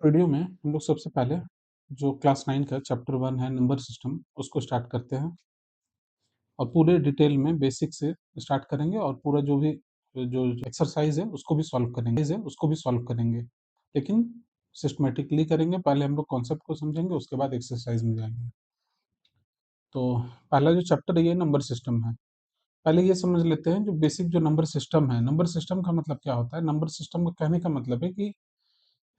Video में हम लोग सबसे पहले जो क्लास 9 का चैप्टर 1 है नंबर सिस्टम उसको स्टार्ट करते हैं और पूरे डिटेल में बेसिक से स्टार्ट करेंगे और पूरा जो एक्सरसाइज है उसको भी सॉल्व करेंगे लेकिन सिस्टमेटिकली करेंगे। पहले हम लोग कॉन्सेप्ट को समझेंगे, उसके बाद एक्सरसाइज में जाएंगे। तो पहला जो चैप्टर है ये नंबर सिस्टम है। पहले ये समझ लेते हैं जो बेसिक जो नंबर सिस्टम है। नंबर सिस्टम का मतलब क्या होता है? नंबर सिस्टम का कहने का मतलब है कि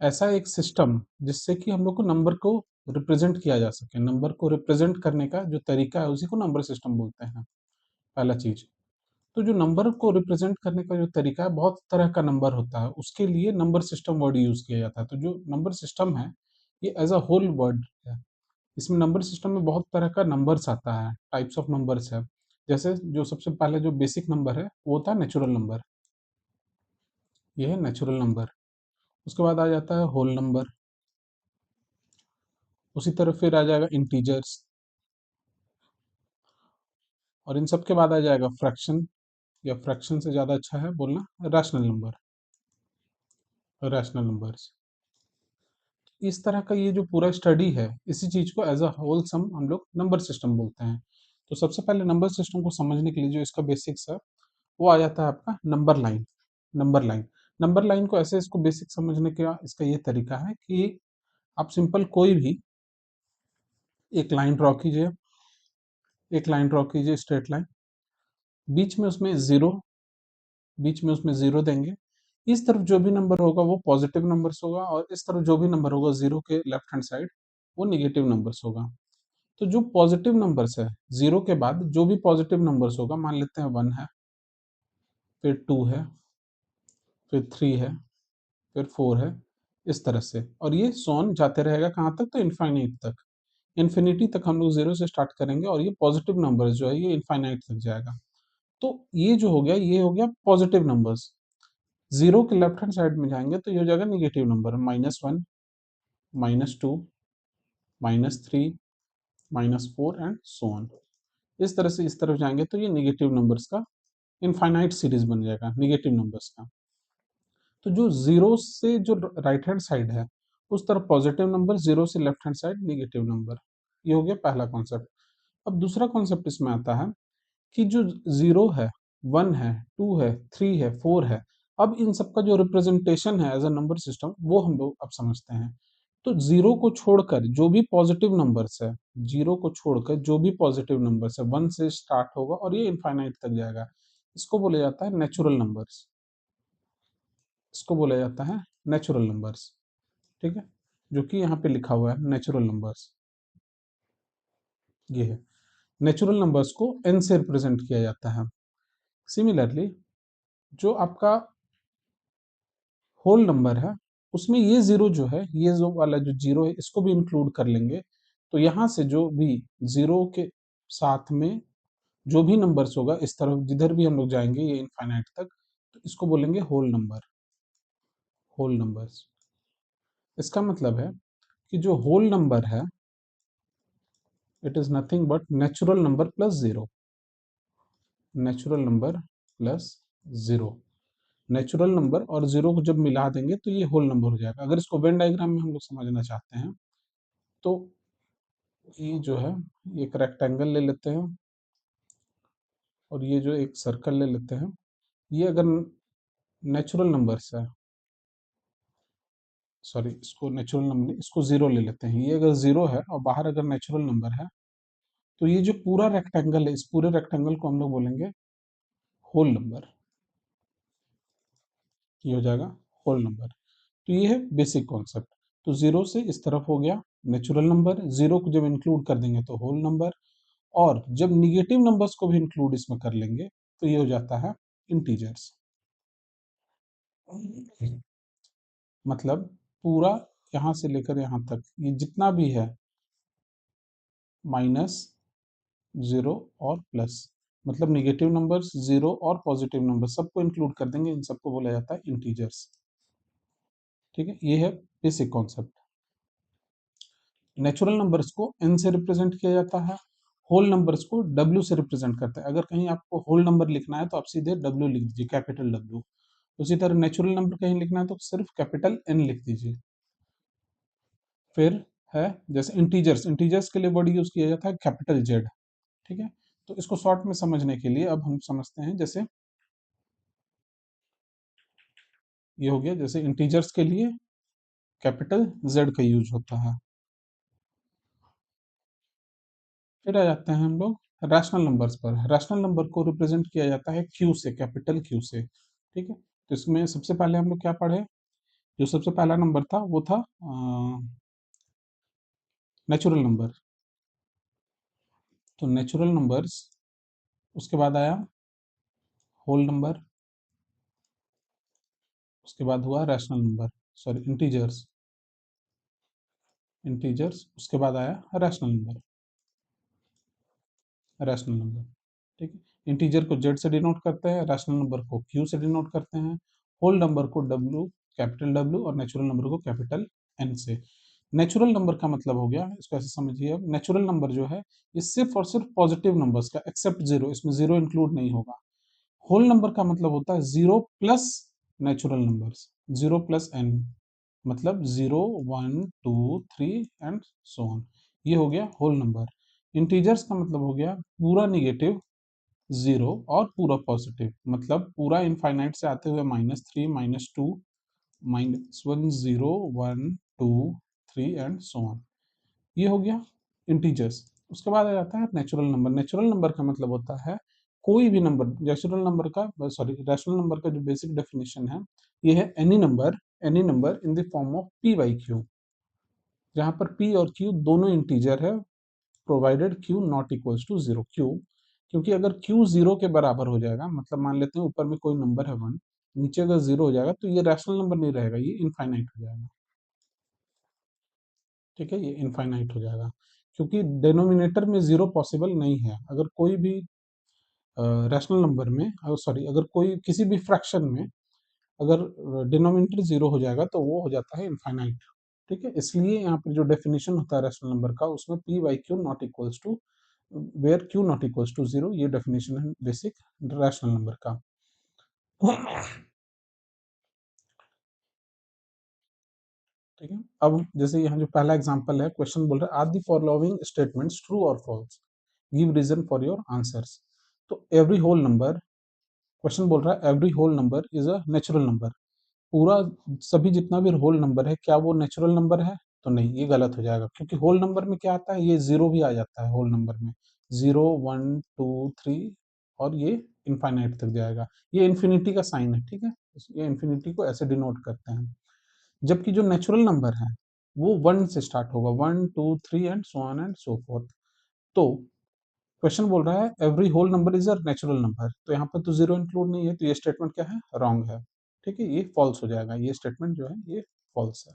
ऐसा एक सिस्टम जिससे कि हम लोग को नंबर को रिप्रेजेंट किया जा सके। नंबर को रिप्रेजेंट करने का जो तरीका है उसी को नंबर सिस्टम बोलते हैं। पहला चीज तो जो नंबर को रिप्रेजेंट करने का जो तरीका है, बहुत तरह का नंबर होता है, उसके लिए नंबर सिस्टम वर्ड यूज किया जाता है। तो जो नंबर सिस्टम है ये एज अ होल वर्ड है। इसमें नंबर सिस्टम में बहुत तरह का नंबर्स आता है, टाइप्स ऑफ नंबर्स है। जैसे जो सबसे पहले जो बेसिक नंबर है वो होता है नेचुरल नंबर। ये है नेचुरल नंबर। उसके बाद आ जाता है होल नंबर। उसी तरह फिर आ जाएगा इंटीजर्स और इन सब के बाद आ जाएगा फ्रैक्शन, या फ्रैक्शन से ज़्यादा अच्छा है बोलना रैशनल नंबर, रैशनल नंबर्स। इस तरह का ये जो पूरा स्टडी है इसी चीज़ को एज अ होल सम हम लोग नंबर सिस्टम बोलते हैं। तो सबसे पहले नंबर सिस्टम को समझने के लिए जो इसका बेसिक्स है वो आ जाता है आपका number line. Number line, number line को ऐसे इसको बेसिक समझने का इसका ये तरीका है कि आप सिंपल कोई भी एक लाइन ड्रॉ कीजिए, एक लाइन ड्रॉ कीजिए स्ट्रेट लाइन, बीच में उसमें जीरो, बीच में उसमें जीरो देंगे। इस तरफ जो भी नंबर होगा वो पॉजिटिव नंबर्स होगा और इस तरफ जो भी नंबर होगा जीरो के लेफ्ट हैंड साइड वो निगेटिव नंबर्स होगा। तो जो पॉजिटिव नंबर्स है, जीरो के बाद जो भी पॉजिटिव नंबर्स होगा, मान लेते हैं वन है, फिर टू है, फिर थ्री है, फिर फोर है, इस तरह से। और ये सोन जाते रहेगा कहाँ तक? तो इन्फाइनाइट तक। इन्फिनिटी तक हम लोग जीरो से स्टार्ट करेंगे और ये पॉजिटिव नंबर्स जो है ये इन्फाइनाइट तक जाएगा। तो ये जो हो गया ये हो गया पॉजिटिव नंबर्स। जीरो के लेफ्ट हैंड साइड में जाएंगे तो ये हो जाएगा negative number, minus one, minus two, minus three, minus four and so on. इस तरह से इस तरफ जाएंगे तो ये निगेटिव नंबर्स का इनफाइनाइट सीरीज बन जाएगा निगेटिव नंबर्स का। तो जो जीरो से जो राइट हैंड साइड है उस तरफ पॉजिटिव नंबर, जीरो से left hand side negative number. ये हो गया पहला कॉन्सेप्ट। अब दूसरा कॉन्सेप्ट इसमें आता है कि जो जीरो है, वन है, टू है, थ्री है, फोर है, अब इन सबका जो रिप्रेजेंटेशन है एज अ नंबर सिस्टम वो हम लोग अब समझते हैं। तो जीरो को छोड़कर जो भी पॉजिटिव नंबर्स है, जीरो को छोड़कर जो भी पॉजिटिव नंबर्स है, वन से स्टार्ट होगा और ये इनफाइनाइट तक जाएगा, इसको बोला जाता है नेचुरल नंबर्स। इसको बोला जाता है नेचुरल नंबर्स। ठीक है, जो कि यहाँ पे लिखा हुआ है नेचुरल नंबर्स, ये है। नेचुरल नंबर्स को एन से रिप्रेजेंट किया जाता है। सिमिलरली जो आपका होल नंबर है उसमें ये जीरो जो है, ये जो वाला जो जीरो है इसको भी इंक्लूड कर लेंगे। तो यहाँ से जो भी जीरो के साथ में जो भी नंबर्स होगा इस तरफ जिधर भी हम लोग जाएंगे ये इनफाइनाइट तक, तो इसको बोलेंगे होल नंबर, होल नंबर्स। इसका मतलब है कि जो होल नंबर है it is nothing but natural number plus zero, natural number plus zero. Natural number और जीरो को जब मिला देंगे तो ये होल नंबर हो जाएगा। अगर इसको वेन डायग्राम में हम लोग समझना चाहते हैं तो ये जो है एक रेक्टेंगल ले लेते हैं और ये जो एक सर्कल ले लेते हैं। ये अगर नेचुरल नंबर्स है, सॉरी इसको नेचुरल नंबर इसको जीरो ले लेते हैं। ये अगर जीरो है और बाहर अगर नेचुरल नंबर है तो ये जो पूरा रेक्टेंगल है इस पूरे रेक्टेंगल को हम लोग बोलेंगे होल नंबर। ये हो जाएगा होल नंबर। तो ये है बेसिक कॉन्सेप्ट। तो जीरो से इस तरफ हो गया नेचुरल नंबर, जीरो को जब इंक्लूड कर देंगे तो होल नंबर, और जब निगेटिव नंबर्स को भी इंक्लूड इसमें कर लेंगे तो ये हो जाता है इंटीजर्स। मतलब पूरा यहाँ से लेकर यहाँ तक ये जितना भी है, माइनस, जीरो और प्लस, मतलब निगेटिव नंबर्स, जीरो और पॉजिटिव नंबर सबको इंक्लूड कर देंगे, इन सबको बोला जाता है इंटीजर्स। ठीक है, ये है बेसिक कॉन्सेप्ट। नेचुरल नंबर्स को एन से रिप्रेजेंट किया जाता है, होल नंबर्स को डब्ल्यू से रिप्रेजेंट करता है। अगर कहीं आपको होल नंबर लिखना है तो आप सीधे डब्ल्यू लिख दीजिए, कैपिटल डब्ल्यू। उसी तरह नेचुरल नंबर कहीं लिखना है तो सिर्फ कैपिटल एन लिख दीजिए। फिर है जैसे इंटीजर्स, इंटीजर्स के लिए वर्ड यूज किया जाता है कैपिटल जेड। ठीक है, तो इसको शॉर्ट में समझने के लिए अब हम समझते हैं, जैसे ये हो गया, जैसे इंटीजर्स के लिए कैपिटल जेड का यूज होता है। फिर आ जाते हैं हम लोग रैशनल नंबर्स पर। रैशनल नंबर को रिप्रेजेंट किया जाता है क्यू से, कैपिटल क्यू से। ठीक है, तो इसमें सबसे पहले हम लोग क्या पढ़े, जो सबसे पहला नंबर था वो था नेचुरल नंबर। तो नेचुरल नंबर्स, उसके बाद आया होल नंबर, उसके बाद हुआ rational number, sorry integers, integers, उसके बाद आया रैशनल नंबर, रैशनल नंबर। ठीक है, इंटीजर को जेड से डिनोट करते हैं, रैशनल नंबर को क्यू से डिनोट करते हैं, होल नंबर को डब्ल्यू, कैपिटल डब्ल्यू, और नेचुरल नंबर को कैपिटल एन से। नेचुरल नंबर का मतलब हो गया, इसको ऐसे समझिए, अब नेचुरल नंबर जो है ये सिर्फ और सिर्फ पॉजिटिव नंबर्स का, एक्सेप्ट जीरो, इसमें जीरो इंक्लूड नहीं होगा। होल नंबर का मतलब होता है zero plus natural numbers, zero plus N, मतलब zero, one, two, three and so on. ये हो गया होल नंबर। इंटीजर्स का मतलब हो गया पूरा निगेटिव जीरो और पूरा पॉजिटिव, मतलब पूरा इनफाइनाइट से आते हुए -3, -2, -1, 0, 1, 2, 3 एंड सो ऑन। ये हो गया इंटीजर्स। उसके बाद आ जाता है नेचुरल नंबर। नेचुरल नंबर का मतलब होता है कोई भी नंबर, नेचुरल नंबर का, सॉरी रैशनल नंबर का जो बेसिक डेफिनेशन है ये है any number in the form of p by q, जहां पर पी और क्यू दोनों इंटीजर है, provided q not equals to zero. Q, क्योंकि अगर क्यू जीरो के बराबर हो जाएगा, मतलब मान लेते हैं ऊपर में कोई नंबर है वन, नीचे अगर जीरो हो जाएगा तो ये रैशनल नंबर नहीं रहेगा, ये इनफाइनाइट हो जाएगा। ठीक है, ये इनफाइनाइट हो जाएगा, क्योंकि डिनोमिनेटर में जीरो पॉसिबल नहीं है। अगर कोई भी रैशनल नंबर में, सॉरी अगर कोई किसी भी फ्रैक्शन में अगर डिनोमिनेटर जीरो हो जाएगा तो वो हो जाता है इनफाइनाइट। ठीक है, इसलिए यहाँ पर जो डेफिनेशन होता है रैशनल नंबर का, उसमें p by q not equals to, where q not equals to zero, ये डेफिनेशन है बेसिक रैशनल नंबर का। ठीक है, अब जैसे यहाँ जो पहला एग्जांपल है, क्वेश्चन बोल रहा है are the following statements true और false, give reason for your answers. तो एवरी होल नंबर, क्वेश्चन बोल रहा है every whole number is a natural number. पूरा, सभी जितना भी होल नंबर है क्या वो नेचुरल नंबर है? तो नहीं, ये गलत हो जाएगा, क्योंकि होल नंबर में क्या आता है, ये जीरो भी आ जाता है होल नंबर में, जीरो, वन, टू, थ्री, और ये इनफाइनाइट तक जाएगा। ये इन्फिनिटी का साइन है। ठीक है, ये इन्फिनिटी को ऐसे डिनोट करते हैं। जबकि जो नेचुरल नंबर है वो वन से स्टार्ट होगा, one, two, three and so on and so forth. तो क्वेश्चन बोल रहा है every whole number is a natural number, तो यहाँ पर तो जीरो इंक्लूड नहीं है, तो ये स्टेटमेंट क्या है, रॉन्ग है। ठीक है, ये फॉल्स हो जाएगा, ये स्टेटमेंट जो है ये फॉल्स है।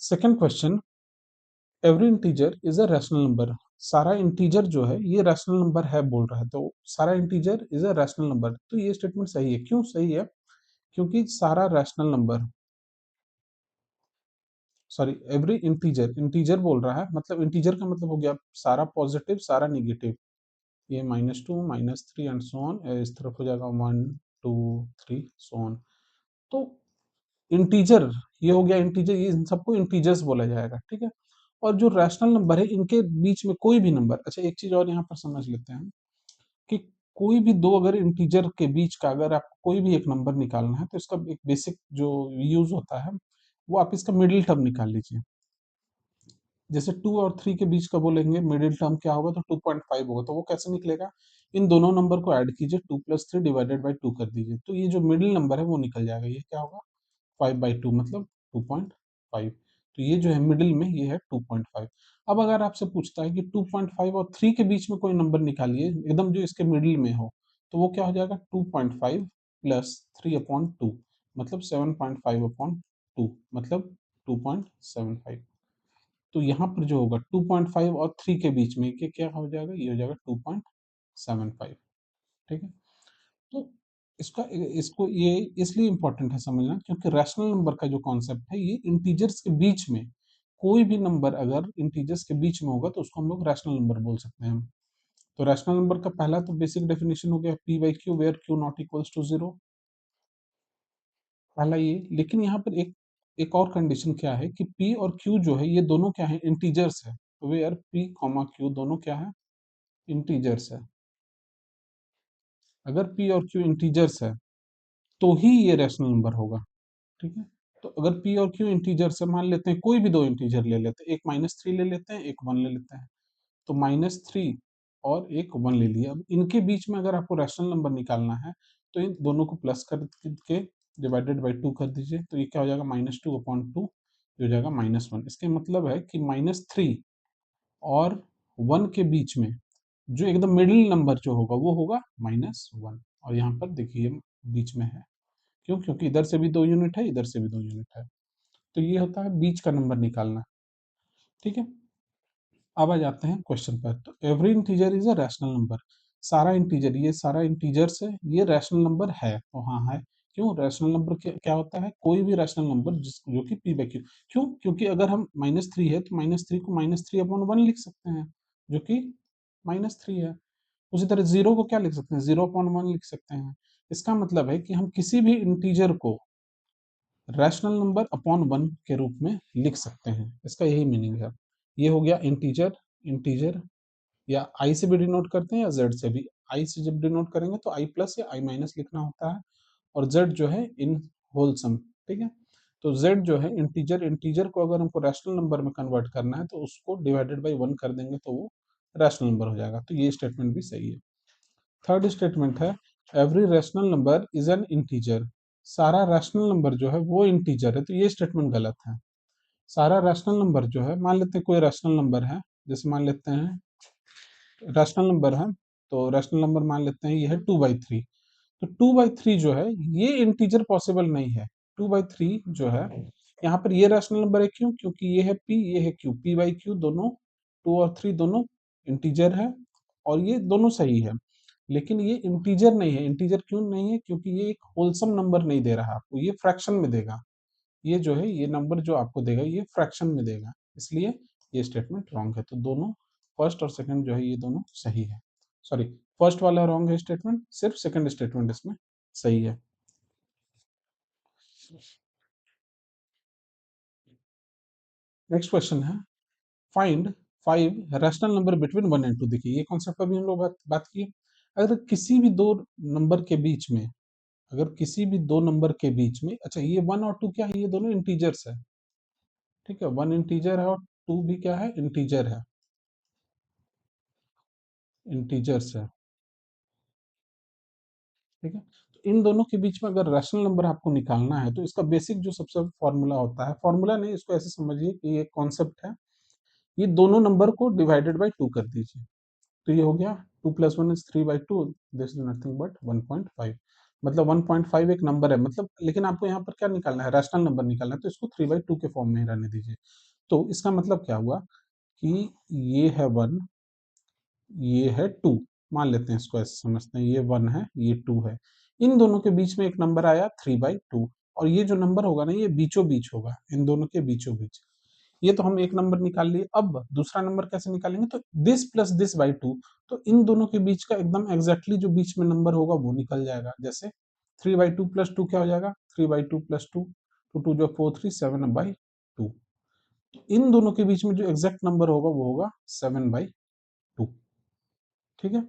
Second question, every integer is a rational number. सारा इंटीजर जो है ये रैशनल नंबर है बोल रहा है, तो सारा integer is a rational number, तो ये स्टेटमेंट सही है। क्यों सही है? क्योंकि सारा rational number, sorry every integer, integer बोल रहा है, मतलब इंटीजर का मतलब हो गया सारा पॉजिटिव सारा निगेटिव, ये -2, -3 एंड सो ऑन, इस तरफ हो जाएगा 1, 2, 3 सो ऑन। तो इंटीजर, ये हो गया इंटीजर, ये इन सबको इंटीजर्स बोला जाएगा। ठीक है, और जो रैशनल नंबर है इनके बीच में कोई भी नंबर, अच्छा एक चीज और यहाँ पर समझ लेते हैं कि कोई भी दो अगर इंटीजर के बीच का अगर आपको कोई भी एक नंबर निकालना है तो इसका एक बेसिक जो यूज होता है वो आप इसका मिडिल टर्म निकाल लीजिए। जैसे टू और थ्री के बीच का बोलेंगे मिडिल टर्म क्या होगा, तो 2.5 होगा, तो वो कैसे निकलेगा, इन दोनों नंबर को ऐड कीजिए, 2 + 3 डिवाइडेड बाई 2 कर दीजिए, तो ये जो मिडिल नंबर है वो निकल जाएगा, ये क्या होगा, 5/2, मतलब 2.5। तो ये जो है मिडिल में ये है 2.5। अब अगर आपसे पूछता है कि 2.5 और 3 के बीच में कोई नंबर निकालिए एकदम जो इसके मिडिल में हो, तो वो क्या हो जाएगा, 2.5 प्लस 3/2, मतलब 7.5/2, मतलब 2.75। तो यहाँ पर जो होगा 2.5 और 3 के बीच में ये क्या हो जाएगा, ये हो जाएगा 2.75। ठीक है, तो इसका, इसको ये इसलिए इम्पोर्टेंट है समझना क्योंकि रैशनल नंबर का जो कॉन्सेप्ट है ये इंटीजर्स के बीच में, कोई भी नंबर अगर इंटीजर्स के बीच में होगा तो उसको हम लोग रैशनल नंबर बोल सकते हैं। तो रैशनल नंबर का पहला तो बेसिक डेफिनेशन हो गया p by q where q not equals to zero, पहला ये। लेकिन यहाँ पर एक एक और कंडीशन क्या है कि p और q जो है ये दोनों क्या है, इंटीजर्स है। वेयर p कॉमा q दोनों क्या है, इंटीजर्स है। अगर p और q इंटीजर्स है तो ही ये रैशनल नंबर होगा। ठीक है, तो अगर p और q इंटीजर्स है, मान लेते हैं कोई भी दो इंटीजर ले लेते हैं, एक -3 ले लेते हैं, एक 1 ले लेते हैं, तो -3 और एक 1 ले लिया। अब इनके बीच में अगर आपको रैशनल नंबर निकालना है तो इन दोनों को प्लस करके डिवाइडेड बाई 2 कर दीजिए, तो ये क्या हो जाएगा, -2/2 हो जाएगा -1। इसका मतलब है कि -3 और 1 के बीच में जो एकदम मिडिल नंबर जो होगा वो होगा -1। और यहाँ पर देखिए बीच में है, क्यों, क्योंकि इधर से भी 2 यूनिट है, इधर से भी 2 यूनिट है, तो ये होता है बीच का नंबर निकालना। ठीक है, अब आ जाते हैं क्वेश्चन पर। तो every integer is a rational number, सारा इंटीजर, ये सारा इंटीजर्स है, ये रैशनल नंबर है, तो हाँ है। क्यों, रैशनल नंबर क्या होता है, कोई भी रैशनल नंबर जो कि p बाई क्यू। क्यों, क्योंकि अगर हम -3 है तो -3 को -3/1 लिख सकते हैं, जो कि -3 है। उसी तरह जीरो को क्या लिख सकते हैं, 0/1 लिख सकते हैं। इसका मतलब है कि हम किसी भी इंटीजर को रैशनल नंबर अपॉन 1 के रूप में लिख सकते हैं, इसका यही मीनिंग है। ये हो गया इंटीजर। इंटीजर या आई से भी डिनोट करते हैं या जेड से भी। आई से जब डिनोट करेंगे तो आई प्लस या आई माइनस लिखना होता है, और जेड जो है इन होलसम। ठीक है, तो जेड जो है इंटीजर, इंटीजर को अगर हमको रैशनल नंबर में कन्वर्ट करना है तो उसको डिवाइडेड बाई 1 कर देंगे तो वो रैशनल नंबर हो जाएगा। तो ये स्टेटमेंट भी सही है। थर्ड स्टेटमेंट है every rational number is an integer, सारा रैशनल नंबर जो है वो इंटीजर है, तो ये स्टेटमेंट गलत है। सारा रैशनल नंबर जो है, मान लेते हैं कोई रैशनल नंबर है, जैसे मान लेते हैं रैशनल नंबर है, तो रैशनल नंबर मान लेते हैं ये है 2/3। तो 2/3 जो है ये इंटीजर पॉसिबल नहीं है। 2/3 जो है यहाँ पर ये रैशनल नंबर है, क्यों, क्योंकि ये है p, ये है q, p बाई q दोनों 2 और 3 दोनों इंटीजर है, और ये दोनों सही है। लेकिन ये इंटीजर नहीं है। इंटीजर क्यों नहीं है, क्योंकि ये एक होलसम नंबर नहीं दे रहा आपको, ये फ्रैक्शन में देगा। ये जो है ये नंबर जो आपको देगा ये फ्रैक्शन में देगा, इसलिए ये स्टेटमेंट रॉन्ग है। तो दोनों फर्स्ट और सेकंड जो है ये दोनों सही है। सॉरी, फर्स्ट वाला रॉन्ग है स्टेटमेंट, सिर्फ सेकंड स्टेटमेंट इसमें सही है। नेक्स्ट क्वेश्चन है find 5 rational number between 1 and 2। देखिए ये कॉन्सेप्ट पर भी हम लोग बात किए। अगर किसी भी दो नंबर के बीच में, अगर किसी भी दो नंबर के बीच में, अच्छा ये 1 और 2 क्या है, ये दोनों इंटीजर्स है। ठीक है, 1 इंटीजर है और 2 भी क्या है, इंटीजर है, इंटीजर्स है। ठीक है, तो इन दोनों के बीच में अगर रैशनल नंबर आपको निकालना है तो इसका बेसिक जो सबसे फॉर्मूला होता है, फॉर्मूला नहीं, इसको ऐसे समझिए कि ये कॉन्सेप्ट है, ये दोनों नंबर को डिवाइडेड बाई 2 कर दीजिए, तो ये हो गया 2 + 1 = 3/2, दिस इज नथिंग बट 1.5। मतलब 1.5 एक नंबर है, मतलब, लेकिन आपको यहाँ पर क्या निकालना है, रैशनल नंबर निकालना है, तो इसको 3/2 के फॉर्म में ही रहने दीजिए। तो इसका मतलब क्या हुआ कि ये है 1, ये है 2, मान लेते हैं इसको ऐसे समझते हैं, ये 1 है, ये 2 है। इन दोनों के बीच में एक नंबर आया 3/2, और ये जो नंबर होगा ना ये बीचों बीच होगा, इन दोनों के बीचों बीच। ये तो हम एक नंबर निकाल लिए, अब दूसरा नंबर कैसे निकालेंगे, तो दिस प्लस दिस बाई 2, तो इन दोनों के बीच का एकदम एग्जैक्टली जो बीच में नंबर होगा वो निकल जाएगा। जैसे 3/2 + 2 क्या हो जाएगा, 3/2 + 2, 2 2 जो 4 3 7/2। तो इन दोनों के बीच में जो एग्जैक्ट नंबर होगा वो होगा 7/2। ठीक है,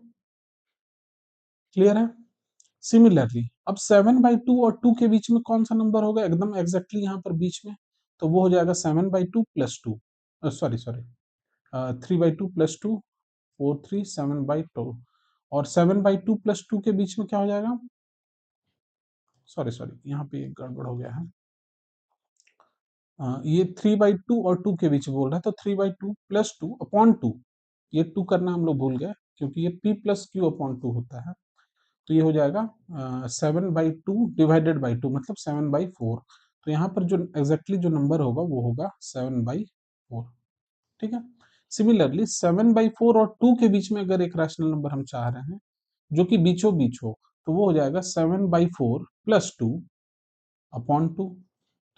क्लियर है। सिमिलरली अब 7/2 और 2 के बीच में कौन सा नंबर होगा एकदम एग्जैक्टली यहाँ पर बीच में, तो वो हो जाएगा 7/2 + 2, सॉरी सॉरी 3/2 + 2 4 3 7/2, और 7/2 + 2 के बीच में क्या हो जाएगा, सॉरी सॉरी यहाँ पे एक गड़बड़ हो गया है। ये 3/2 और 2 के बीच बोल रहा है, तो 3/2 + 2/2, ये 2 करना हम लोग भूल गए, क्योंकि ये p + q/2 होता है। तो ये हो जाएगा 7/2 डिवाइडेड बाई 2, मतलब 7/4। तो यहाँ पर जो एग्जैक्टली जो नंबर होगा वो होगा 7/4। ठीक है, सिमिलरली 7/4 और 2 के बीच में अगर एक रैशनल नंबर हम चाह रहे हैं जो कि बीचों बीच हो, तो वो हो जाएगा 7/4 + 2/2।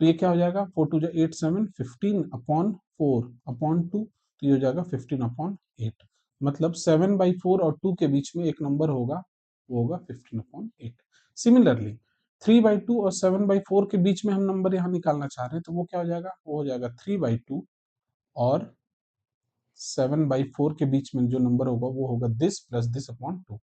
तो ये क्या हो जाएगा, 4 2 8 7 15/4/2, तो ये हो जाएगा 15/8। मतलब 7/4 और 2 के बीच में एक नंबर होगा, वो होगा 15/8। सिमिलरली 3/2 और 7/4 के बीच में हम नंबर यहाँ निकालना चाह रहे हैं, तो वो क्या हो जाएगा, वो हो जाएगा 3/2 और 7/4 के बीच में जो नंबर होगा वो होगा दिस प्लस दिस अपॉन 2।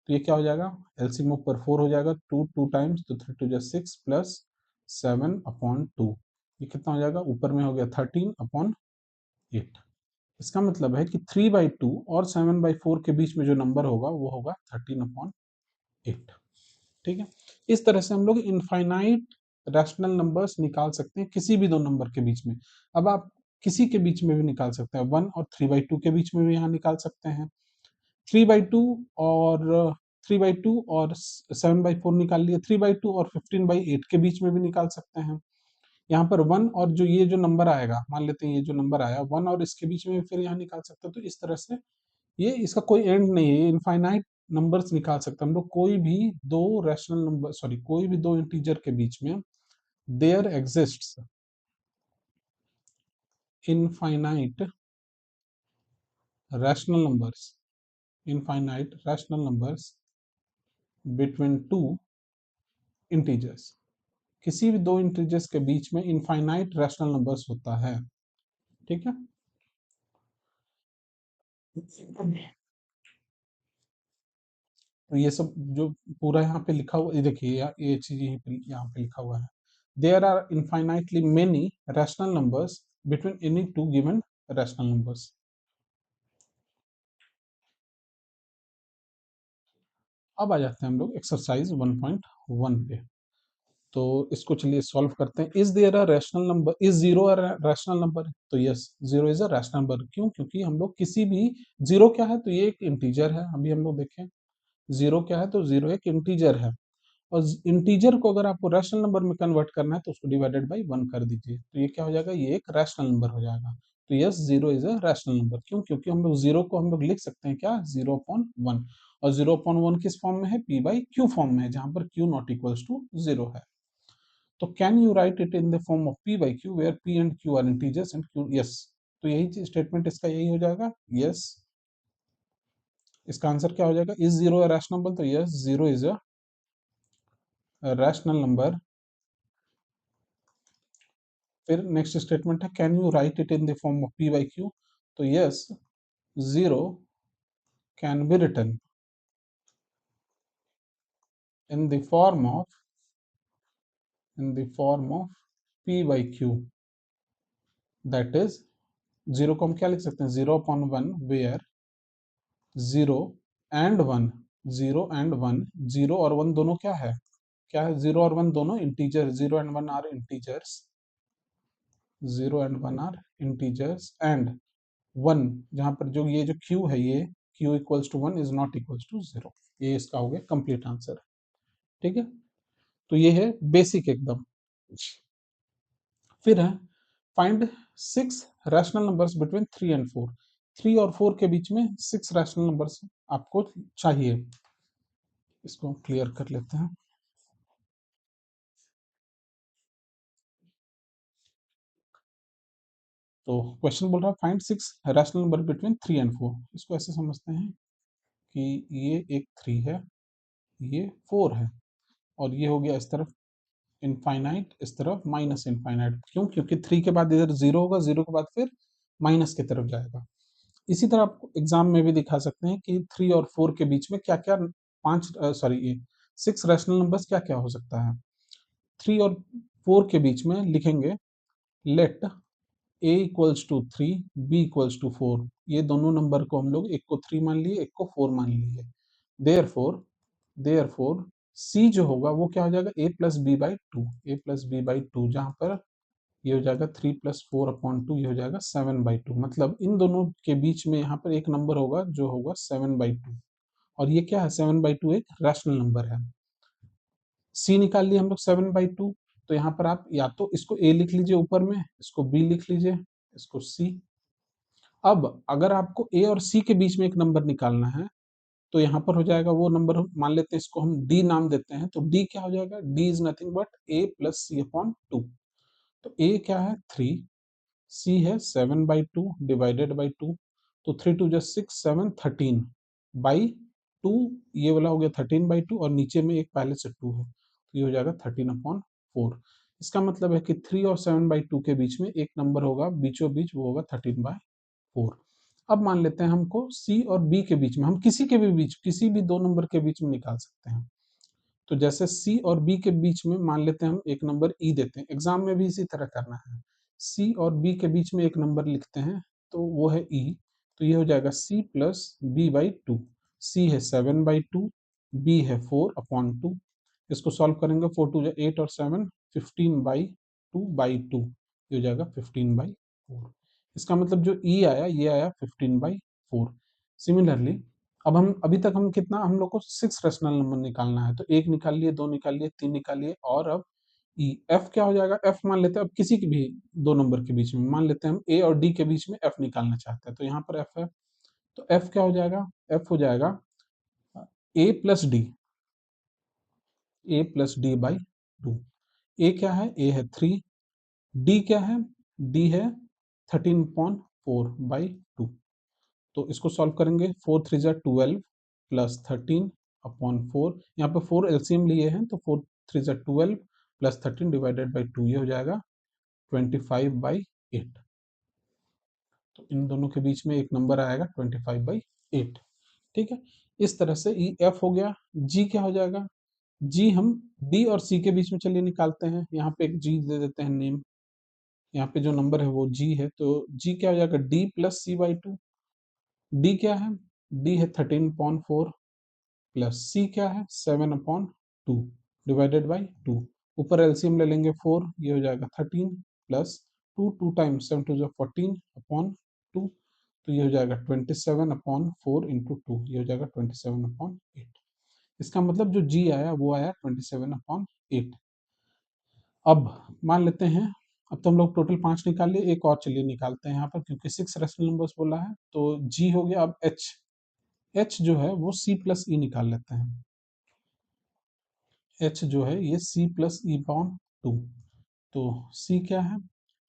तो ये क्या हो जाएगा, एलसीएम ऊपर 4 हो जाएगा, 2 2 टाइम्स, तो 3 2 जा 6 प्लस 7/2। ये कितना हो जाएगा, ऊपर में हो गया 13/8। इसका मतलब है कि 3/2 और 7/4 के बीच में जो नंबर होगा वो होगा 13/8। ठीक है, इस तरह से हम लोग इनफाइनाइट रैशनल नंबर्स निकाल सकते हैं किसी भी दो नंबर के बीच में। अब आप किसी के बीच में भी निकाल सकते हैं, 1 और 3/2 के बीच में भी यहाँ निकाल सकते हैं। 3/2 और 3/2 और 7/4 निकाल लिए, 3/2 और 15/8 के बीच में भी निकाल सकते हैं। यहाँ पर 1 और जो ये जो नंबर आएगा, मान लेते हैं ये जो नंबर आया 1 और इसके बीच में फिर यहाँ निकाल सकते हैं। तो इस तरह से ये इसका कोई एंड नहीं है, ये इनफाइनाइट नंबर्स निकाल सकते हैं हम लोग। कोई भी दो रैशनल नंबर, सॉरी, कोई भी दो इंटीजर के बीच में there exists infinite rational numbers, infinite rational numbers between two integers. किसी भी दो इंटीजर्स के बीच में इनफाइनाइट रैशनल नंबर्स होता है। ठीक है, तो ये सब जो पूरा यहाँ पे लिखा हुआ, ये देखिए ये चीज यहाँ पे लिखा हुआ है, there are infinitely many rational numbers between any two given rational numbers. अब आ जाते हैं हम लोग एक्सरसाइज 1.1 पे। तो इसको चलिए सॉल्व करते हैं। Is there a rational number, is zero a rational number, तो yes, zero is a rational number. क्यों, क्योंकि हम लोग किसी भी, जीरो क्या है, तो ये एक इंटीजर है। अभी हम लोग देखें जीरो क्या है, तो जीरो एक इंटीजर है, और इंटीजर को अगर आपको रैशनल नंबर में कन्वर्ट करना है तो उसको डिवाइडेड बाई 1 कर दीजिए, तो ये क्या हो जाएगा, ये एक रैशनल नंबर हो जाएगा। तो yes, zero is a rational number. क्यों, क्योंकि हम लोग जीरो को हम लोग लिख सकते हैं क्या, 0/1, और 0/1 किस फॉर्म में है, p/q फॉर्म में है, जहां पर q not equals to zero है। तो can you write it in the form of p/q where p and q are integers and q, yes. तो यही स्टेटमेंट इसका यही हो जाएगा, यस। इसका आंसर क्या हो जाएगा, is zero a rational number, तो yes, zero is a rational number. फिर नेक्स्ट स्टेटमेंट है, can you write it in the form of p/q, तो yes, zero can be written in the form of, in the form of p/q, that is, zero को हम क्या लिख सकते हैं, 0/1 where zero and one, zero and one, zero और one दोनों क्या है, जीरो और वन दोनों integer, zero and one are integers, zero and one are integers, and one, जहां पर जो ये जो q है, ये q equals to one is not equals to zero. ये इसका हो गया कंप्लीट आंसर। ठीक है, तो ये है बेसिक एकदम। फिर है, find 6 rational numbers between 3 and 4। 3 और 4 के बीच में 6 रैशनल नंबर्स आपको चाहिए। इसको क्लियर कर लेते हैं। तो क्वेश्चन बोल रहा है, find 6 rational number between 3 and 4। इसको ऐसे समझते हैं कि ये एक 3 है, ये 4 है, और ये हो गया इस तरफ इनफाइनाइट, इस तरफ माइनस इनफाइनाइट। क्यों, क्योंकि 3 के बाद इधर जीरो होगा, जीरो के बाद फिर माइनस की तरफ जाएगा। इसी तरह आप एग्जाम में भी दिखा सकते हैं कि 3 और 4 के बीच में क्या क्या, पांच, सॉरी, ये 6 रैशनल नंबर्स क्या क्या हो सकता है। 3 और 4 के बीच में लिखेंगे, let a equals to 3, b equals to 4। ये दोनों नंबर को हम लोग, एक को 3 मान लिए, एक को 4 मान लिए। देयरफॉर c जो होगा वो क्या हो जाएगा, a plus B by two, a plus B by two, जहां पर ये हो जाएगा 3+4/2, ये हो जाएगा 7/2। मतलब इन दोनों के बीच में यहाँ पर एक नंबर होगा जो होगा 7/2, और ये क्या है, 7/2 एक रैशनल नंबर है। c निकाल लिए हम लोग 7/2, तो यहाँ पर आप या तो इसको a लिख लीजिए ऊपर में, इसको b लिख लीजिए, इसको c। अब अगर आपको a और c के बीच में एक नंबर निकालना है, तो यहाँ पर हो जाएगा वो नंबर, मान लेते हैं इसको हम d नाम देते हैं, तो d क्या हो जाएगा, d is nothing but a plus c/2। तो a क्या है, 3, c है 7/2 डिवाइडेड बाई 2, तो 3 2 just 6 7 13 बाई 2, ये वाला हो गया 13/2, और नीचे में एक पहले से 2 है, तो ये हो जाएगा 13/4। इसका मतलब है कि 3 और 7/2 के बीच में एक नंबर होगा बीचों बीच, वो होगा 13/4। अब मान लेते हैं हमको सी और बी के बीच में, हम किसी के भी बीच, किसी भी दो नंबर के बीच में निकाल सकते हैं। तो जैसे सी और बी के बीच में मान लेते हैं हम एक नंबर ई देते हैं, एग्जाम में भी इसी तरह करना है। सी और बी के बीच में एक नंबर लिखते हैं, तो वो है ई। तो ये हो जाएगा C plus B by two. C है 7/2, बी है 4/2। इसको सॉल्व करेंगे, 4 2 8 और 7 15/2/2, ये हो जाएगा 15/4। इसका मतलब जो ई आया ये आया 15/4। सिमिलरली अब हम अभी तक हम कितना, हम लोग को 6 रैशनल नंबर निकालना है, तो 1 निकाल लिए, 2 निकाल लिए, 3 निकाल लिए, और अब ई एफ क्या हो जाएगा। एफ मान लेते हैं, अब किसी के भी दो नंबर के बीच में, मान लेते हैं हम ए और डी के बीच में एफ निकालना चाहते हैं, तो यहाँ पर एफ है। तो एफ क्या हो जाएगा, एफ हो जाएगा A plus D, A plus D by two. A क्या है, ए है 3। डी क्या है, डी है 13/4/2। तो इसको सॉल्व करेंगे, 4 3 12 प्लस 13/4। यहाँ पे 4 एलसीएम लिए हैं, तो 4 3 12 प्लस 13/2, ये हो जाएगा 25/8। तो इन दोनों के बीच में एक नंबर आएगा 25/8। ठीक है, इस तरह से ई एफ हो गया। जी क्या हो जाएगा, जी हम डी और सी के बीच में चलिए निकालते हैं, यहाँ पे एक जी दे देते हैं नेम। यहाँ पे जो नंबर है वो जी है, तो जी क्या हो जाएगा, D plus C by two. D क्या है, डी है 13/4 प्लस सी क्या है 7/2 डिवाइडेड बाई टू। ऊपर एलसीएम ले लेंगे 4, ये हो जाएगा 13 प्लस 2, 2 टाइम्स 7 2 14/2, तो ये हो जाएगा 27/4 इंटू टू, ये हो जाएगा 27/8। इसका मतलब जो जी आया वो आया 27/8। अब मान लेते हैं, अब तो हम लोग टोटल 5 निकाल लिए, एक और चलिए निकालते हैं यहाँ पर, क्योंकि 6 रेशनल नंबर्स बोला है। तो जी हो गया, अब एच, एच जो है वो सी प्लस ई निकाल लेते हैं। एच जो है ये C plus E upon two. तो सी क्या है,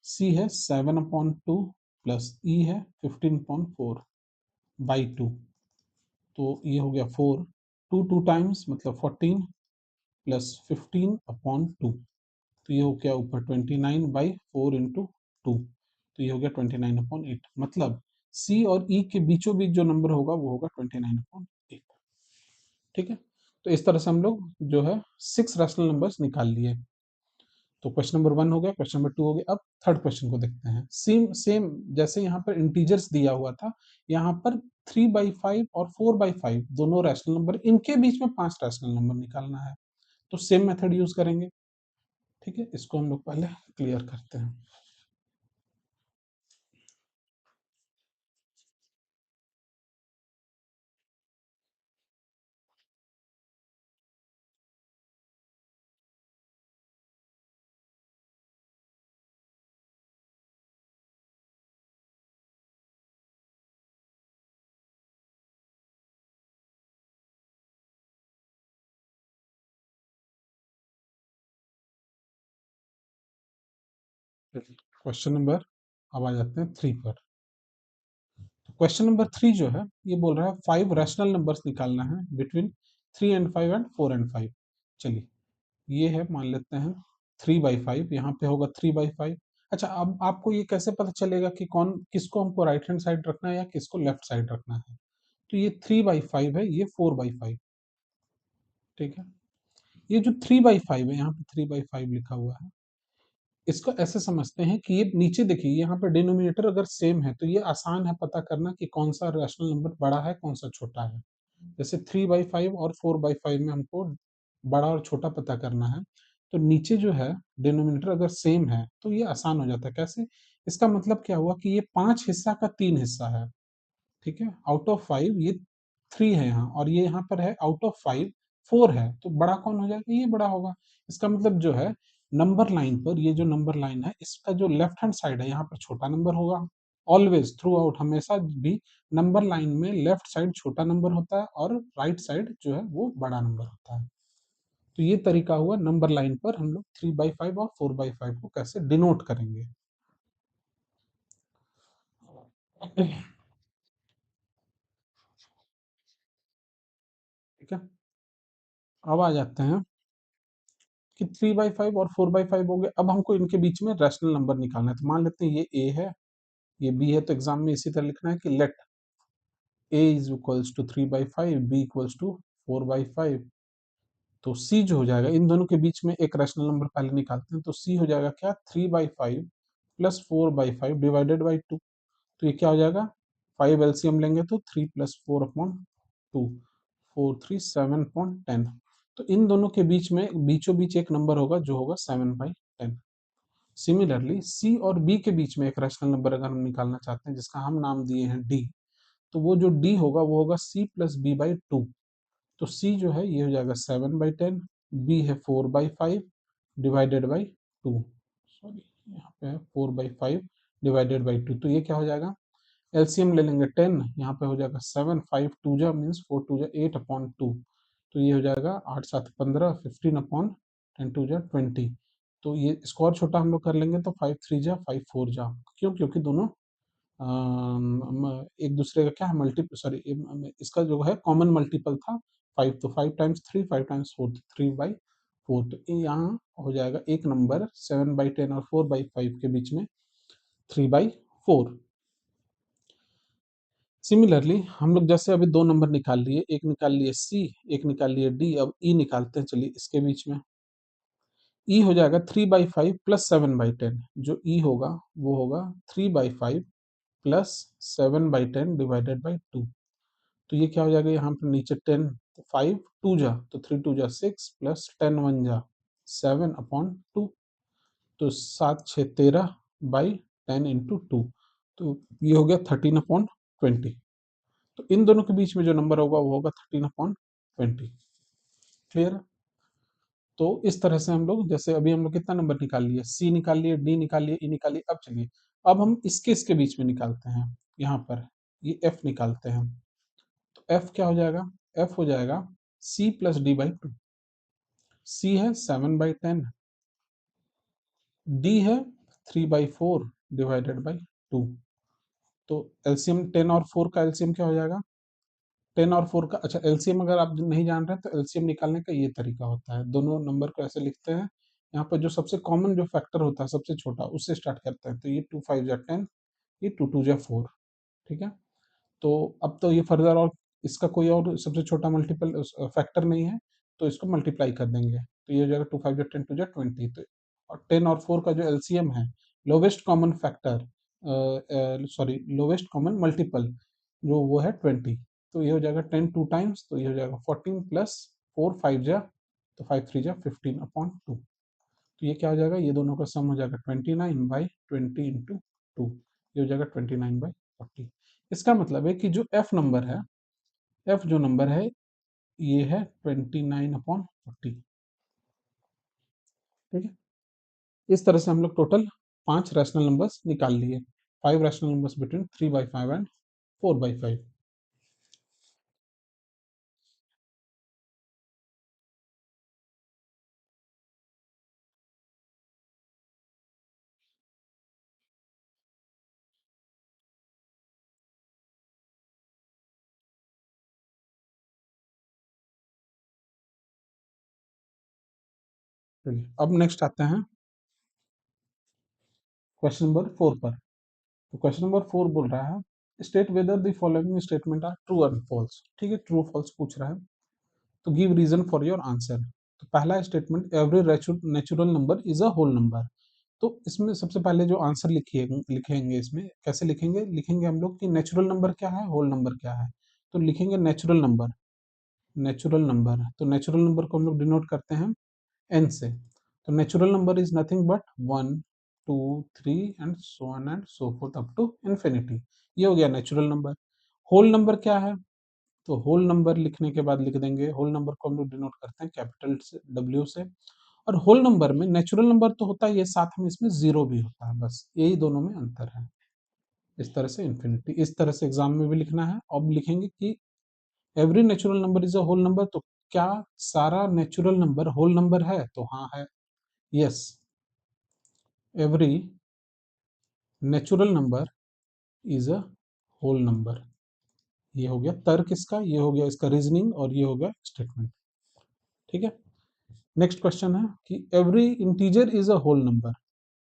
सी है 7/2 प्लस ई है 15/4/2। तो ये हो गया 4, 2 टाइम्स मतलब 14 प्लस 15/2, तो ये हो गया ऊपर 29/4 इंटू टू, तो ये हो गया 29/8। मतलब सी और ई के बीचों बीच जो नंबर होगा वो होगा 29/8। ठीक है, तो इस तरह से हम लोग जो है 6 रैशनल नंबर्स निकाल लिए। तो क्वेश्चन नंबर 1 हो गया, क्वेश्चन नंबर 2 हो गया। अब थर्ड क्वेश्चन को देखते हैं। सेम सेम जैसे यहाँ पर इंटीजर्स दिया हुआ था, यहाँ पर 3/5 और 4/5 दोनों रैशनल नंबर, इनके बीच में 5 रैशनल नंबर निकालना है। तो सेम मेथड यूज करेंगे। ठीक है, इसको हम लोग पहले क्लियर करते हैं। क्वेश्चन नंबर, अब आ जाते हैं 3 पर। क्वेश्चन नंबर 3 जो है ये बोल रहा है 5 रैशनल नंबर्स निकालना है बिटवीन 3 and 5 एंड 4 and 5। चलिए, ये है, मान लेते हैं 3/5, यहाँ पे होगा 3/5। अच्छा, अब आपको ये कैसे पता चलेगा कि कौन किसको हमको राइट हैंड साइड रखना है या किसको लेफ्ट साइड रखना है। तो ये 3/5 है, ये 4/5। ठीक है, ये जो 3/5 है, यहाँ पे 3/5 लिखा हुआ है, इसको ऐसे समझते हैं कि ये नीचे देखिए, यहाँ पे डिनोमिनेटर अगर सेम है तो ये आसान है पता करना कि कौन सा रैशनल नंबर बड़ा है कौन सा छोटा है। जैसे 3/5 और 4/5 में हमको बड़ा और छोटा पता करना है, तो नीचे जो है डिनोमिनेटर अगर सेम है तो ये आसान हो जाता है। कैसे, इसका मतलब क्या हुआ कि ये 5 हिस्सा का 3 हिस्सा है। ठीक है, आउट ऑफ 5 ये 3 है यहाँ, और ये यहाँ पर है आउट ऑफ 5 4 है, तो बड़ा कौन हो जाएगा, ये बड़ा होगा। इसका मतलब जो है नंबर लाइन पर, ये जो नंबर लाइन है इसका जो लेफ्ट हैंड साइड है यहाँ पर छोटा नंबर होगा। ऑलवेज थ्रू आउट हमेशा भी नंबर लाइन में लेफ्ट साइड छोटा नंबर होता है और राइट साइड जो है वो बड़ा नंबर होता है। तो ये तरीका हुआ नंबर लाइन पर हम लोग 3/5 और 4/5 को कैसे डिनोट करेंगे। ठीक है, अब आ जाते हैं कि 3/5 और 4/5 हो गए। अब हमको इनके बीच में रैशनल नंबर निकालना है। तो मान लेते हैं ये ए है, ये बी है, तो एग्जाम में इसी तरह लिखना है कि let a is equals to 3/5, b equals to 4/5। तो सी जो हो जाएगा, इन दोनों के बीच में एक रैशनल नंबर पहले निकालते हैं, तो सी हो जाएगा क्या, 3/5 प्लस 4/5 डिवाइडेड बाई 2। तो ये क्या हो जाएगा, 5 एलसीएम लेंगे तो 3 प्लस 4/2, 4 3 7/10। तो इन दोनों के बीच में बीचों बीच एक नंबर होगा जो होगा 7/10। सिमिलरली सी और बी के बीच में एक रैशनल नंबर अगर हम निकालना चाहते हैं जिसका हम नाम दिए हैं डी, तो वो जो डी होगा वो होगा सी प्लस बी बाई 2। तो सी जो है ये हो जाएगा 7/10, बी है 4/5 डिवाइडेड बाई 2, सॉरी यहाँ पे है 4/5 डिवाइडेड बाई 2। तो ये क्या हो जाएगा, एलसीएम ले लेंगे 10, यहाँ पे हो जाएगा 7, 5 टू जा मीन्स 4 टू जा 8/2। तो ये हो जाएगा 8 7 15, 15/10 2 जा 20। तो ये इसको और छोटा हम लोग कर लेंगे तो 5 3 जा 5 4 जा, क्यों, क्योंकि दोनों एक दूसरे का क्या है मल्टीपल, सॉरी इसका जो है कॉमन मल्टीपल था 5, तो 5 टाइम्स 3, 5 टाइम्स 4, 3/4। तो यहाँ हो जाएगा एक नंबर 7/10 और 4/5 के बीच में 3/4। सिमिलरली हम लोग जैसे अभी दो नंबर निकाल लिए, एक निकाल लिए सी, एक निकाल लिए डी। अब ई निकालते हैं, चलिए इसके बीच में ई हो जाएगा 3/5 प्लस 7/10। जो ई होगा वो होगा 3/5 प्लस 7/10 डिवाइडेड बाई 2। तो ये क्या हो जाएगा, यहाँ पर नीचे 10, 5 2 जा तो 3 2 जा 6 प्लस 10 1 जा 7/2। तो 7 6 13/10 × 2। तो ये हो गया 13/20। तो इन दोनों के बीच में जो नंबर होगा वो होगा 13/20। क्लियर। तो इस तरह से हम लोग, जैसे अभी हम लोग कितना नंबर निकाल लिए, सी निकाल लिए, डी निकाल लिए, ई निकाल लिए। अब चलिए अब हम इसके बीच में निकालते हैं, यहाँ पर ये एफ निकालते हैं। तो एफ क्या हो जाएगा, एफ हो जाएगा सी प्लस डी बाई 2। सी है 7/10, डी है 3/4 डिवाइडेड बाई 2। तो एलसीएम 10 और 4 का एलसीएम क्या हो जाएगा, 10 और 4 का, अच्छा एलसीएम अगर आप नहीं जान रहे हैं तो एलसीएम निकालने का ये तरीका होता है, दोनों नंबर को ऐसे लिखते हैं। यहाँ पर जो सबसे कॉमन जो फैक्टर होता है सबसे छोटा उससे स्टार्ट करते हैं। तो ये 2 5 जा 10, ये 2 2 जा 4। ठीक है। तो अब तो ये फर्दर और इसका कोई और सबसे छोटा मल्टीपल फैक्टर नहीं है, तो इसको मल्टीप्लाई कर देंगे। तो ये हो जाएगा 2 5 जा 10 2 जा 20। तो और 10 और 4 का जो एलसीएम है, lowest common factor, sorry lowest common multiple जो वो है 20। तो ये हो जाएगा 10 टू टाइम्स, तो ये हो जाएगा 14 प्लस 4 5 जा, तो 5 3 जा 15/2। तो ये क्या हो जाएगा, ये दोनों का सम हो जाएगा 29/20 × 2। ये हो जाएगा 29/40। इसका मतलब है कि जो एफ नंबर है, एफ जो नंबर है ये है 29/40। ठीक है। इस तरह से हम लोग टोटल 5 रैशनल नंबर्स निकाल लिए, 5 रैशनल नंबर्स बिटवीन 3/5 एंड 4/5। चलिए अब नेक्स्ट आते हैं क्वेश्चन नंबर 4 पर। तो क्वेश्चन नंबर 4 बोल रहा है, state whether the following statement are true और फॉल्स। ठीक है, ट्रू फॉल्स पूछ रहा है। तो give reason for your answer. तो पहला statement, every natural number is a whole number. तो इसमें सबसे पहले जो आंसर लिखिए लिखेंगे, इसमें कैसे लिखेंगे, लिखेंगे हम लोग कि नेचुरल नंबर क्या है, होल नंबर क्या है। तो लिखेंगे नेचुरल नंबर, नेचुरल नंबर। तो नेचुरल नंबर को हम लोग डिनोट करते हैं एन से। तो natural number is nothing but 1 2 3 and so on and so forth up to infinity. ये हो गया नेचुरल नंबर। होल नंबर क्या है, तो होल नंबर लिखने के बाद लिख देंगे, होल नंबर को हम लोग डिनोट करते हैं कैपिटल से डब्ल्यू से। और होल नंबर में नेचुरल नंबर तो होता है ये, साथ में इसमें जीरो भी होता है, बस यही दोनों में अंतर है। इस तरह से इन्फिनिटी, इस तरह से एग्जाम में भी लिखना है। अब लिखेंगे कि every natural number is a whole number. तो क्या सारा नेचुरल नंबर होल नंबर है, तो हाँ है, yes, every natural number is a whole number. ये हो गया तर्क इसका, ये हो गया इसका रीजनिंग, और ये हो गया स्टेटमेंट। ठीक है। नेक्स्ट क्वेश्चन है कि every integer is a whole number.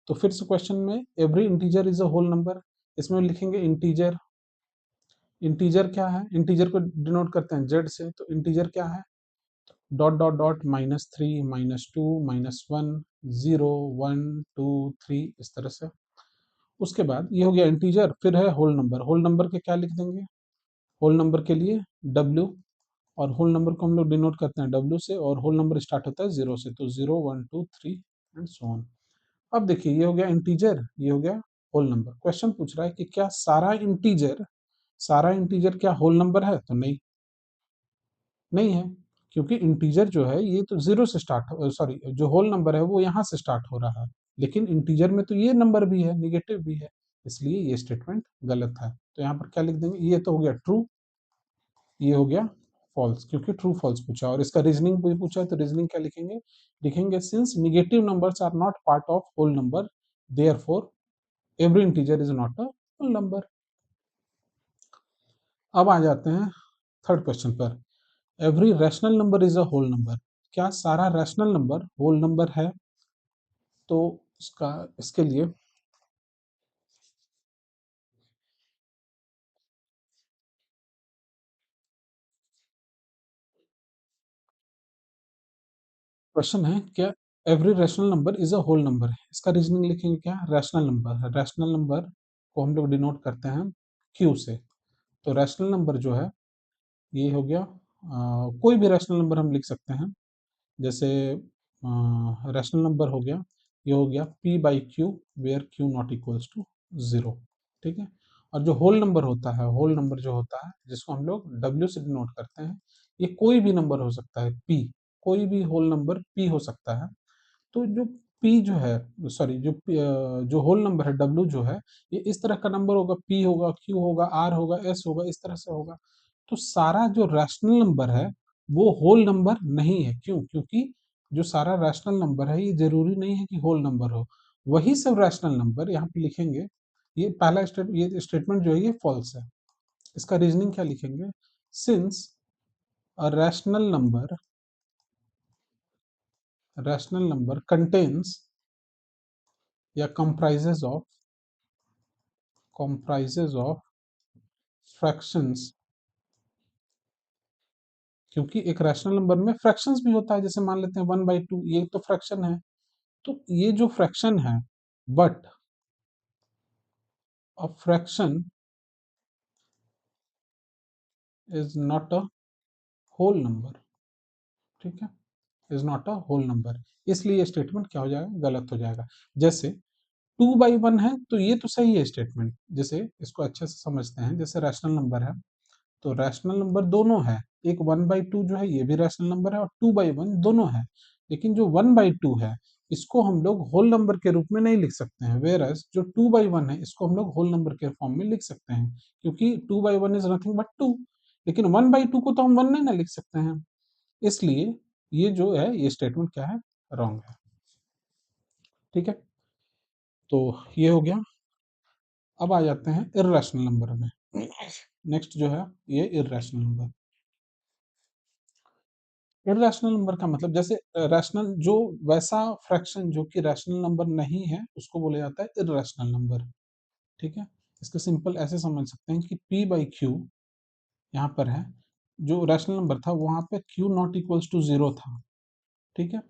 तो फिर से क्वेश्चन में every integer is a whole number, इसमें लिखेंगे इंटीजर। इंटीजर क्या है? इंटीजर को डिनोट करते हैं जेड से, तो इंटीजर क्या है? डॉट डॉट डॉट -3 -2 -1 0 1 2 3 इस तरह से। उसके बाद ये हो गया इंटीजर, फिर है होल नंबर। होल नंबर के क्या लिख देंगे? होल नंबर के लिए डब्ल्यू, और होल नंबर को हम लोग डिनोट करते हैं डब्ल्यू से, और होल नंबर स्टार्ट होता है जीरो से, तो 0 1 2 3 एंड सो ऑन। अब देखिए ये हो गया इंटीजर, ये हो गया होल नंबर। क्वेश्चन पूछ रहा है कि क्या सारा इंटीजर क्या होल नंबर है? तो नहीं, नहीं है, क्योंकि इंटीजर जो है ये तो जीरो से स्टार्ट, सॉरी, जो होल नंबर है वो यहाँ से स्टार्ट हो रहा है, लेकिन इंटीजर में तो ये नंबर भी है, निगेटिव भी है, इसलिए ये स्टेटमेंट गलत है। तो यहाँ पर क्या लिख देंगे? ये तो हो गया ट्रू, ये हो गया फॉल्स, क्योंकि ट्रू फॉल्स पूछा, और इसका रीजनिंग भी पूछा है, तो रीजनिंग क्या लिखेंगे? लिखेंगे since negative numbers are not part of whole number, therefore every integer is not a whole number. अब आ जाते हैं थर्ड क्वेश्चन पर। Every rational number is a whole number. क्या सारा रैशनल नंबर होल नंबर है? तो इसका, इसके लिए क्वेश्चन है क्या every rational number is a whole number है? इसका रीजनिंग लिखेंगे क्या? रैशनल नंबर है, रैशनल नंबर को हम लोग डिनोट करते हैं क्यू से। तो रैशनल नंबर जो है ये हो गया, कोई भी रैशनल नंबर हम लिख सकते हैं, जैसे रैशनल नंबर हो गया, ये हो गया p by q where q not equals to zero, ठीक है। और जो होल नंबर होता है, होल नंबर जो होता है जिसको हम लोग w से डिनोट करते हैं, ये कोई भी नंबर हो सकता है p, कोई भी होल नंबर p हो सकता है। तो जो p जो है, सॉरी, जो होल नंबर है w जो है, ये इस तरह का नंबर होगा, p होगा, q होगा, r होगा, s होगा, इस तरह से होगा। तो सारा जो रैशनल नंबर है वो होल नंबर नहीं है। क्यों? क्योंकि जो सारा रैशनल नंबर है ये जरूरी नहीं है कि होल नंबर हो। वही सब रैशनल नंबर यहाँ पे लिखेंगे, ये पहला ये स्टेटमेंट जो है ये फॉल्स है। इसका रीजनिंग क्या लिखेंगे? Since a rational number contains या comprises of फ्रैक्शंस, क्योंकि एक रैशनल नंबर में फ्रैक्शंस भी होता है, जैसे मान लेते हैं 1/2, ये तो फ्रैक्शन है। तो ये जो फ्रैक्शन है, but a fraction is not a whole number, ठीक है, is not a whole number, इसलिए ये स्टेटमेंट क्या हो जाएगा? गलत हो जाएगा। जैसे 2/1 है तो ये तो सही है स्टेटमेंट, जैसे इसको अच्छे से समझते हैं, जैसे रैशनल नंबर है, तो रैशनल नंबर दोनों है, एक 1/2 जो है ये भी रैशनल नंबर है, और 2/1 दोनों है, लेकिन जो 1/2 है इसको हम लोग होल नंबर के रूप में नहीं लिख सकते हैं, वेयर एज जो 2/1 है इसको हम लोग होल नंबर के फॉर्म में लिख सकते हैं, क्योंकि 2/1 इज नथिंग बट 2, लेकिन 1/2 को तो हम 1 नहीं ना लिख सकते हैं, इसलिए ये जो है ये स्टेटमेंट क्या है? रॉन्ग है, ठीक है। तो ये हो गया। अब आ जाते हैं इर्रेशनल नंबर में। नेक्स्ट जो है ये इर्रेशनल नंबर। इर्रेशनल नंबर का मतलब, जैसे रैशनल जो वैसा फ्रैक्शन जो कि रैशनल नंबर नहीं है उसको बोला जाता है इर्रेशनल नंबर, ठीक है। इसको सिंपल ऐसे समझ सकते हैं कि p बाई क्यू यहाँ पर है, जो रैशनल नंबर था वहां पे q not equals to zero था, ठीक है।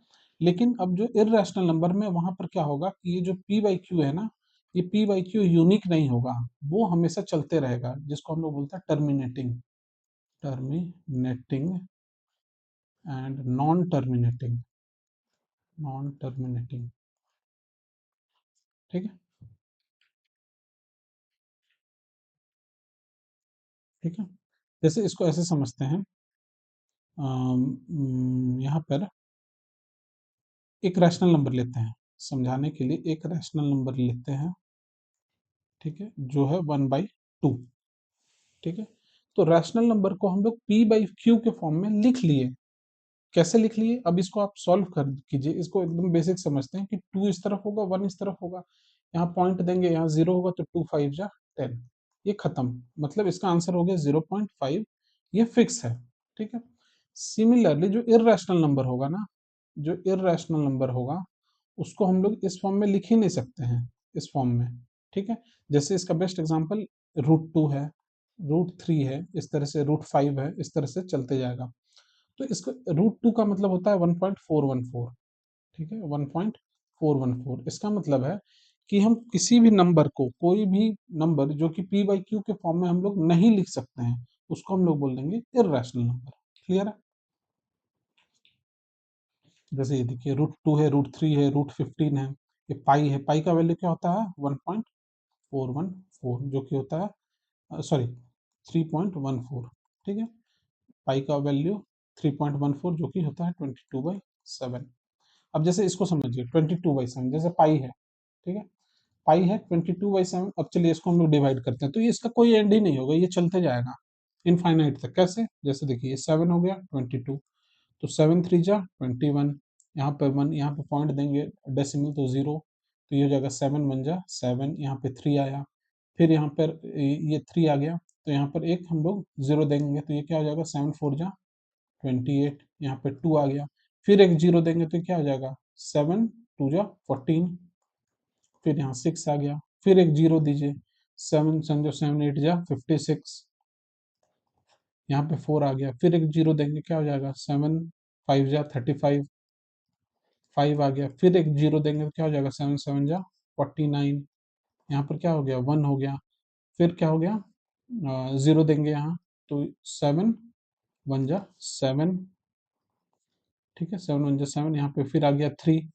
लेकिन अब जो इर्रेशनल नंबर में वहां पर क्या होगा कि ये जो p बाई क्यू है ना, ये p बाई क्यू यूनिक नहीं होगा, वो हमेशा चलते रहेगा, जिसको हम लोग बोलते हैं terminating, terminating and non terminating, ठीक है, ठीक है। जैसे इसको ऐसे समझते हैं, यहाँ पर एक रैशनल नंबर लेते हैं, समझाने के लिए एक रैशनल नंबर लेते हैं, ठीक है, जो है 1/2, ठीक है। तो रैशनल नंबर को हम लोग p बाई क्यू के फॉर्म में लिख लिए। कैसे लिख लिए? अब इसको आप सॉल्व कर कीजिए, इसको एकदम बेसिक समझते हैं कि 2 इस तरफ होगा, 1 इस तरफ होगा, यहाँ पॉइंट देंगे, यहाँ 0 होगा, तो 2 5 जा 10, ये खत्म, मतलब इसका आंसर हो गया 0.5, ये फिक्स है, ठीक है। सिमिलरली जो इर्रेशनल नंबर होगा ना, जो इर्रेशनल नंबर होगा उसको हम लोग इस फॉर्म में लिख ही नहीं सकते हैं, इस फॉर्म में, ठीक है। जैसे इसका बेस्ट एग्जांपल √2 है, √3 है, इस तरह से √5 है, इस तरह से चलते जाएगा। तो इसको √2 का मतलब होता है 1.414, ठीक है, 1.414। इसका मतलब है कि हम किसी भी नंबर को, कोई भी नंबर जो कि पी बाई क्यू के फॉर्म में हम लोग नहीं लिख सकते हैं, उसको हम लोग बोल देंगे इर्रेशनल नंबर। क्लियर है? जैसे ये देखिए √2 है, √3 है, √15 है, ये पाई है। पाई का वैल्यू क्या होता है? 1.414, जो कि होता है सॉरी 3.14, ठीक है। पाई का वैल्यू 3.14 जो कि होता है 22/7। अब जैसे इसको समझिए 22/7, जैसे पाई है, ठीक है, पाई है 22/7। अब चलिए इसको हम लोग डिवाइड करते हैं, तो ये इसका कोई एंड ही नहीं होगा, ये चलते जाएगा इनफाइनाइट तक। कैसे? जैसे देखिए 7 हो गया 22, तो 7 3 जा 21, यहाँ पे 1, यहाँ पे पॉइंट देंगे डेसिमल तो 0, तो ये हो जाएगा 7 1 जा 7, यहाँ पे 3 आया, फिर यहाँ पर ये 3 आ गया, तो यहाँ पर एक हम लोग 0 देंगे, तो ये क्या हो जाएगा 7 4 जा 28, यहाँ पे 2 आ गया, फिर एक 0 देंगे तो क्या हो जाएगा 7 2 जा 14, फिर यहाँ 6 आ गया, फिर एक 0 दीजिए, 7 7 8 जा 56, यहाँ पे 4 आ गया, फिर एक 0 देंगे क्या हो जाएगा 7 5 जा 35, 5 आ गया, फिर एक 0 देंगे तो क्या हो जाएगा 7 7 जा 49, यहाँ पर क्या हो गया 1 हो गया, फिर क्या हो गया 0 देंगे यहाँ, तो 7 1 जा 7, ठीक है, 7 1 जा 7, यहाँ पे फिर आ गया 3,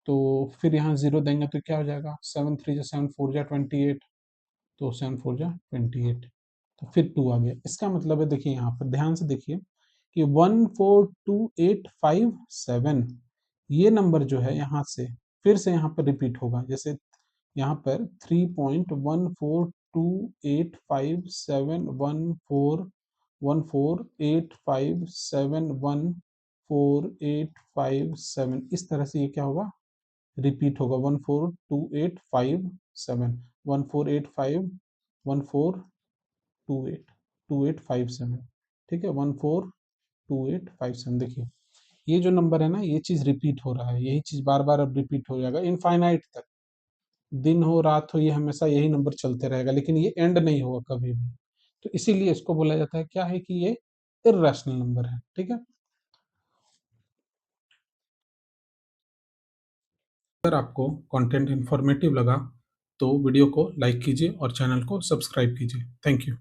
तो फिर यहाँ 0 देंगे तो क्या हो जाएगा 7 3 जा 7 4 जा 28, तो 7 4 जा 28, तो फिर 2 आ गया। इसका मतलब है, देखिए यहाँ पर ध्यान से देखिए कि 1 4 2 8 5 7, ये नंबर जो है यहाँ से फिर से यहाँ पर रिपीट होगा। जैसे यहाँ पर 3.1428571414857148571, इस तरह से ये क्या होगा, रिपीट होगा 1428571, 148514282857, ठीक है, 142857। देखिए ये जो नंबर है ना, ये चीज रिपीट हो रहा है, यही चीज बार बार अब रिपीट हो जाएगा इनफाइनाइट तक। दिन हो रात हो, ये हमेशा यही नंबर चलते रहेगा, लेकिन ये एंड नहीं होगा कभी भी। तो इसीलिए इसको बोला जाता है क्या है, कि ये इर्रेशनल नंबर है, ठीक है। अगर आपको कंटेंट इन्फॉर्मेटिव लगा तो वीडियो को लाइक कीजिए और चैनल को सब्सक्राइब कीजिए। Thank you.